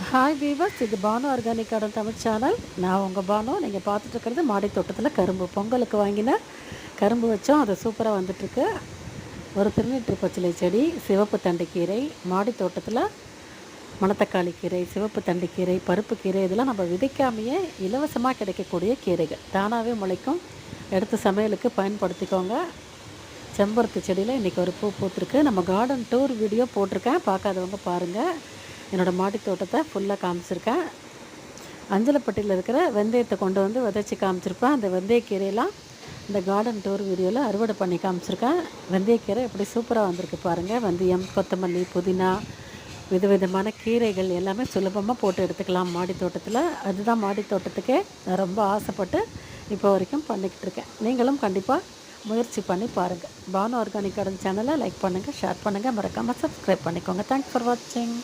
Hi viewers, இது Banu organic garden Tamil channel. நான் உங்கள் பானு. நீங்கள் பார்த்துட்டு இருக்கிறது மாடி தோட்டத்தில் கரும்பு. பொங்கலுக்கு வாங்கின கரும்பு வச்சோம், அது சூப்பராக வந்துட்டுருக்கு. ஒரு திருநீற்று பச்சிலை செடி, சிவப்பு தண்டுக்கீரை, மாடி தோட்டத்தில் மணத்தக்காளி கீரை, சிவப்பு தண்டுக்கீரை, பருப்பு கீரை, இதெல்லாம் நம்ம விதைக்காமையே இலவசமாக கிடைக்கக்கூடிய கீரைகள். தானாகவே முளைக்கும். எடுத்து சமையலுக்கு பயன்படுத்திக்கோங்க. செம்பருத்தி செடியில் இன்றைக்கி ஒரு பூ பூத்துருக்கு. நம்ம கார்டன் டூர் வீடியோ போட்டிருக்கேன், பார்க்காதவங்க பாருங்கள். என்னோடய மாடி தோட்டத்தை ஃபுல்லாக காமிச்சிருக்கேன். அஞ்சலப்பட்டியில் இருக்கிற வெந்தயத்தை கொண்டு வந்து விதைச்சி காமிச்சிருப்பேன். அந்த வெந்தயக்கீரையெல்லாம் இந்த கார்டன் டூர் வீடியோவில் அறுவடை பண்ணி காமிச்சிருக்கேன். வெந்தயக்கீரை எப்படி சூப்பராக வந்திருக்கு பாருங்கள். வெந்தயம், கொத்தமல்லி, புதினா, விதவிதமான கீரைகள் எல்லாமே சுலபமாக போட்டு எடுத்துக்கலாம் மாடி தோட்டத்தில். அதுதான் மாடி தோட்டத்துக்கே நான் ரொம்ப ஆசைப்பட்டு இப்போ வரைக்கும் பண்ணிக்கிட்டு இருக்கேன். நீங்களும் கண்டிப்பாக முயற்சி பண்ணி பாருங்கள். பானு ஆர்கானிக் கார்டன் சேனலை லைக் பண்ணுங்கள், ஷேர் பண்ணுங்கள், மறக்காமல் சப்ஸ்கிரைப் பண்ணிக்கோங்க. தேங்க்ஸ் ஃபார் வாட்சிங்.